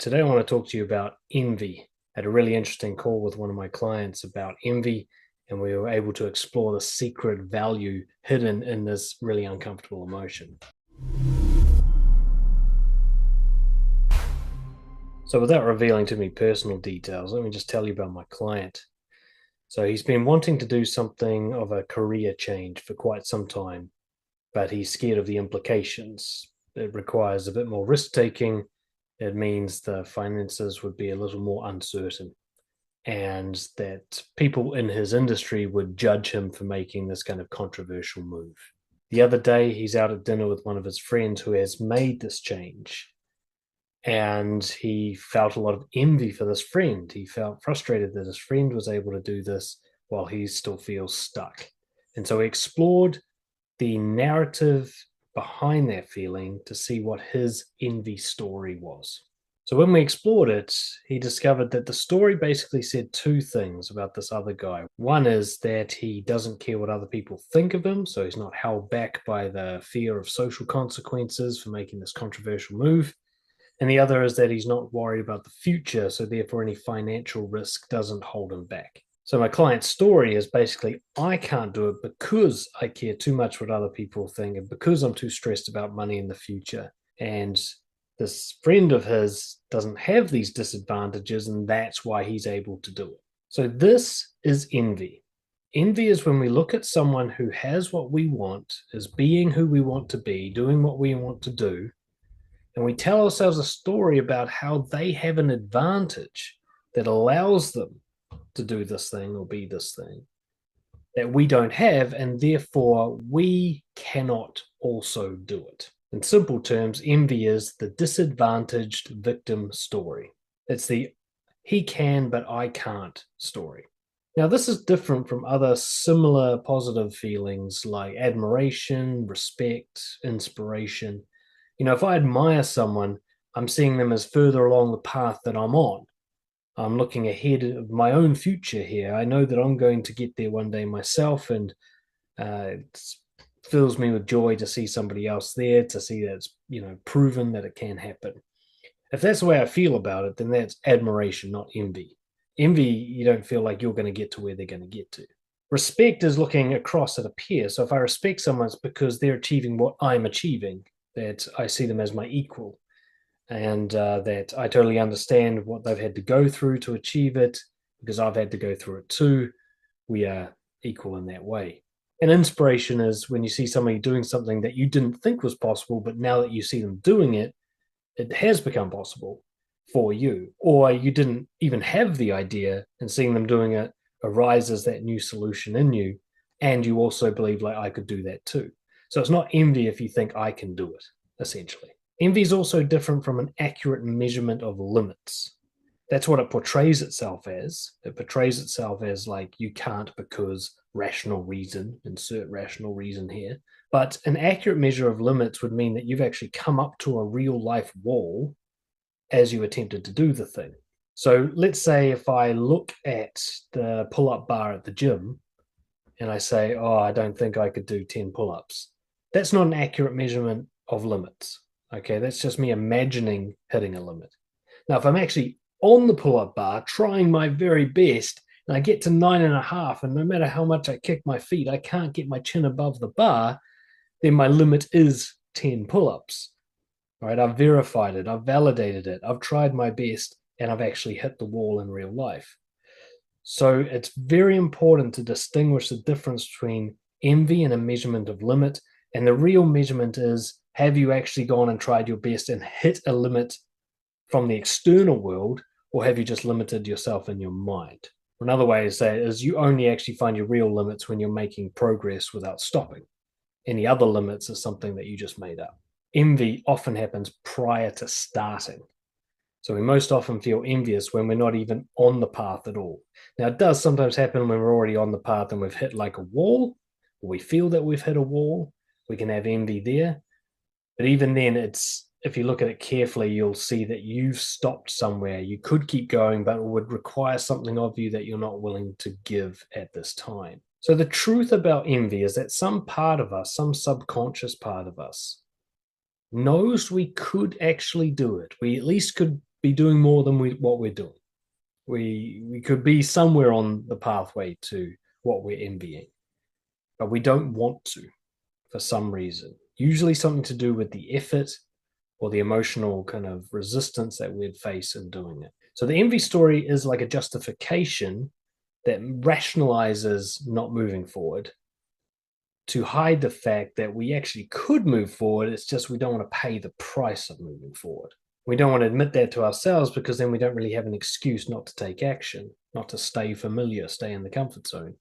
Today I want to talk to you about envy. I had a really interesting call with one of my clients about envy, and we were able to explore the secret value hidden in this really uncomfortable emotion. So without revealing too many personal details, let me just tell you about my client. So he's been wanting to do something of a career change for quite some time, but he's scared of the implications. It requires a bit more risk taking. It means the finances would be a little more uncertain, and that people in his industry would judge him for making this kind of controversial move. The other day, he's out at dinner with one of his friends who has made this change, and he felt a lot of envy for this friend. He felt frustrated that his friend was able to do this while he still feels stuck. And so he explored the narrative behind that feeling to see what his envy story was. So when we explored it, he discovered that the story basically said two things about this other guy. One is that he doesn't care what other people think of him, so he's not held back by the fear of social consequences for making this controversial move. And the other is that he's not worried about the future, so therefore any financial risk doesn't hold him back. So my client's story is basically, I can't do it because I care too much what other people think and because I'm too stressed about money in the future. And this friend of his doesn't have these disadvantages, and that's why he's able to do it. So this is envy. Envy is when we look at someone who has what we want, is being who we want to be, doing what we want to do, and we tell ourselves a story about how they have an advantage that allows them to do this thing or be this thing that we don't have, and therefore we cannot also do it. In simple terms, envy is the disadvantaged victim story. It's the he can but I can't story. Now, this is different from other similar positive feelings like admiration, respect, inspiration. If I admire someone, I'm seeing them as further along the path that I'm on. I'm looking ahead of my own future here. I know that I'm going to get there one day myself, and it fills me with joy to see somebody else there, to see that it's proven that it can happen. If that's the way I feel about it, then that's admiration, not envy. Envy, you don't feel like you're going to get to where they're going to get to. Respect is looking across at a peer. So if I respect someone, it's because they're achieving what I'm achieving, that I see them as my equal, and that I totally understand what they've had to go through to achieve it, because I've had to go through it too. We are equal in that way. And inspiration is when you see somebody doing something that you didn't think was possible, but now that you see them doing it, it has become possible for you. Or you didn't even have the idea, and seeing them doing it arises that new solution in you, and you also believe, like, I could do that too. So it's not envy if you think I can do it, essentially. Envy is also different from an accurate measurement of limits. That's what it portrays itself as. It portrays itself as like, you can't because rational reason, insert rational reason here. But an accurate measure of limits would mean that you've actually come up to a real life wall as you attempted to do the thing. So let's say if I look at the pull-up bar at the gym and I say, oh, I don't think I could do 10 pull-ups. That's not an accurate measurement of limits. Okay, that's just me imagining hitting a limit. Now, if I'm actually on the pull-up bar trying my very best and I get to 9.5, and no matter how much I kick my feet, I can't get my chin above the bar, then my limit is 10 pull-ups. All right, I've verified it, I've validated it, I've tried my best, and I've actually hit the wall in real life. So it's very important to distinguish the difference between envy and a measurement of limit. And the real measurement is, have you actually gone and tried your best and hit a limit from the external world, or have you just limited yourself in your mind? Another way to say it is, you only actually find your real limits when you're making progress without stopping. Any other limits is something that you just made up. Envy often happens prior to starting. So we most often feel envious when we're not even on the path at all. Now, it does sometimes happen when we're already on the path and we've hit like a wall, or we feel that we've hit a wall. We can have envy there. But even then, if you look at it carefully, you'll see that you've stopped somewhere. You could keep going, but it would require something of you that you're not willing to give at this time. So the truth about envy is that some part of us, some subconscious part of us, knows we could actually do it. We at least could be doing more than what we're doing. We could be somewhere on the pathway to what we're envying, but we don't want to for some reason. Usually something to do with the effort or the emotional kind of resistance that we'd face in doing it. So the envy story is like a justification that rationalizes not moving forward to hide the fact that we actually could move forward. It's just we don't want to pay the price of moving forward. We don't want to admit that to ourselves because then we don't really have an excuse not to take action, not to stay familiar, stay in the comfort zone.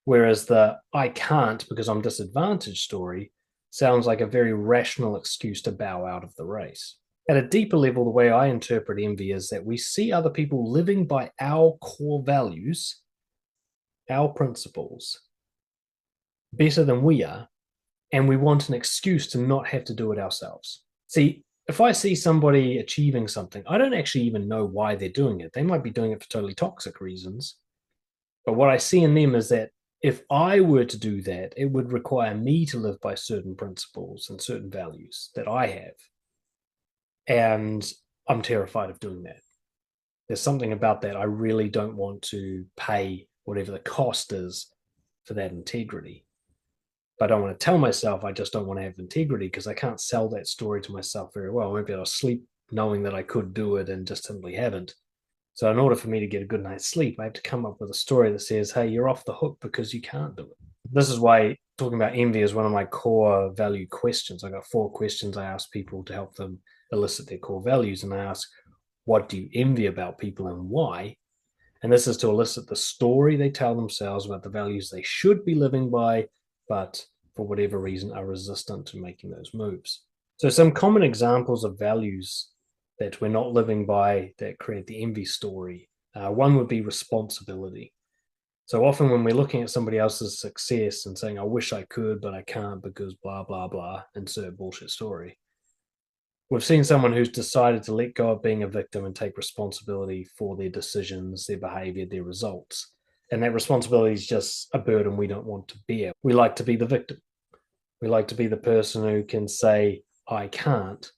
Whereas the I can't because I'm disadvantaged story sounds like a very rational excuse to bow out of the race. At a deeper level, the way I interpret envy is that we see other people living by our core values, our principles, better than we are, and we want an excuse to not have to do it ourselves. See, if I see somebody achieving something, I don't actually even know why they're doing it. They might be doing it for totally toxic reasons. But what I see in them is that if I were to do that, it would require me to live by certain principles and certain values that I have. And I'm terrified of doing that. There's something about that. I really don't want to pay whatever the cost is for that integrity. But I don't want to tell myself I just don't want to have integrity because I can't sell that story to myself very well. I won't be able to sleep knowing that I could do it and just simply haven't. So in order for me to get a good night's sleep, I have to come up with a story that says, hey, you're off the hook because you can't do it. This is why talking about envy is one of my core value questions. I got 4 questions I ask people to help them elicit their core values. And I ask, what do you envy about people and why? And this is to elicit the story they tell themselves about the values they should be living by, but for whatever reason are resistant to making those moves. So some common examples of values that we're not living by that create the envy story. One would be responsibility. So often when we're looking at somebody else's success and saying, I wish I could, but I can't because blah, blah, blah, insert bullshit story. We've seen someone who's decided to let go of being a victim and take responsibility for their decisions, their behavior, their results. And that responsibility is just a burden we don't want to bear. We like to be the victim. We like to be the person who can say, I can't.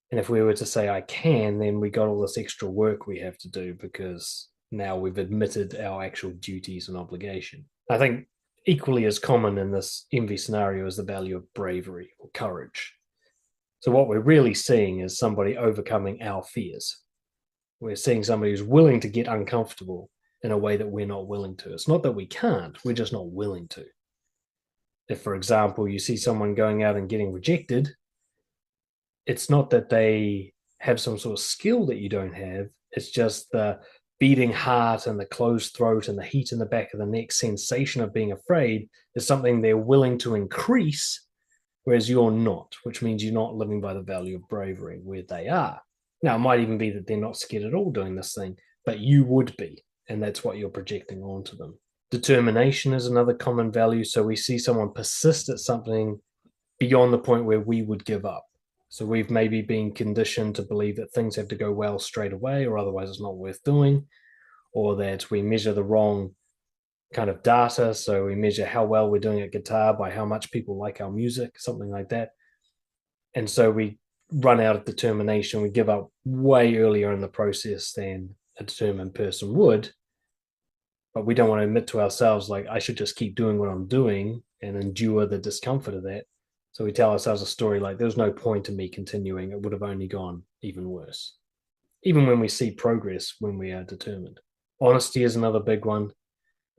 And if we were to say, I can, then we got all this extra work we have to do because now we've admitted our actual duties and obligation. I think equally as common in this envy scenario is the value of bravery or courage. So what we're really seeing is somebody overcoming our fears. We're seeing somebody who's willing to get uncomfortable in a way that we're not willing to. It's not that we can't, we're just not willing to. If, for example, you see someone going out and getting rejected, it's not that they have some sort of skill that you don't have. It's just the beating heart and the closed throat and the heat in the back of the neck sensation of being afraid is something they're willing to increase, whereas you're not, which means you're not living by the value of bravery where they are. Now, it might even be that they're not scared at all doing this thing, but you would be, and that's what you're projecting onto them. Determination is another common value. So we see someone persist at something beyond the point where we would give up. So we've maybe been conditioned to believe that things have to go well straight away, or otherwise it's not worth doing, or that we measure the wrong kind of data. So we measure how well we're doing at guitar by how much people like our music, something like that. And so we run out of determination. We give up way earlier in the process than a determined person would. But we don't want to admit to ourselves, like, I should just keep doing what I'm doing and endure the discomfort of that. So we tell ourselves a story like, there's no point in me continuing. It would have only gone even worse. Even when we see progress, when we are determined. Honesty is another big one.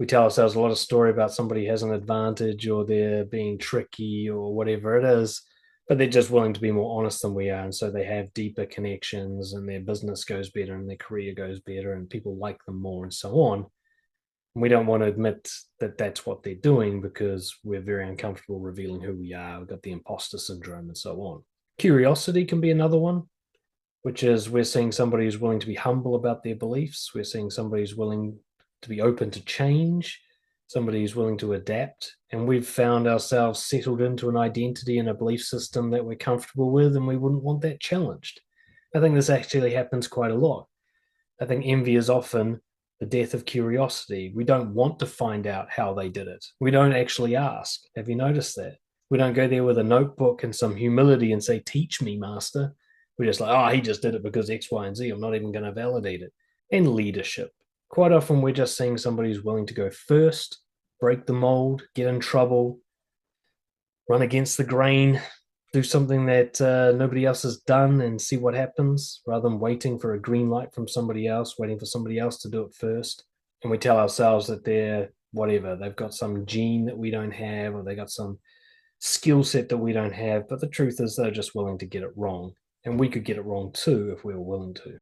We tell ourselves a lot of story about somebody has an advantage or they're being tricky or whatever it is, but they're just willing to be more honest than we are. And so they have deeper connections and their business goes better and their career goes better and people like them more and so on. We don't want to admit that that's what they're doing because we're very uncomfortable revealing who we are. We've got the imposter syndrome and so on. Curiosity can be another one, which is we're seeing somebody who's willing to be humble about their beliefs. We're seeing somebody who's willing to be open to change, somebody who's willing to adapt. And we've found ourselves settled into an identity and a belief system that we're comfortable with, and we wouldn't want that challenged. I think this actually happens quite a lot. I think envy is often the death of curiosity. We don't want to find out how they did it. We don't actually ask. Have you noticed that? We don't go there with a notebook and some humility and say, teach me, master. We're just like, oh, he just did it because X, Y, and Z. I'm not even going to validate it. And leadership. Quite often, we're just seeing somebody who's willing to go first, break the mold, get in trouble, run against the grain, do something that nobody else has done and see what happens rather than waiting for a green light from somebody else, waiting for somebody else to do it first. And we tell ourselves that they're whatever, they've got some gene that we don't have, or they got some skill set that we don't have. But the truth is, they're just willing to get it wrong. And we could get it wrong too if we were willing to.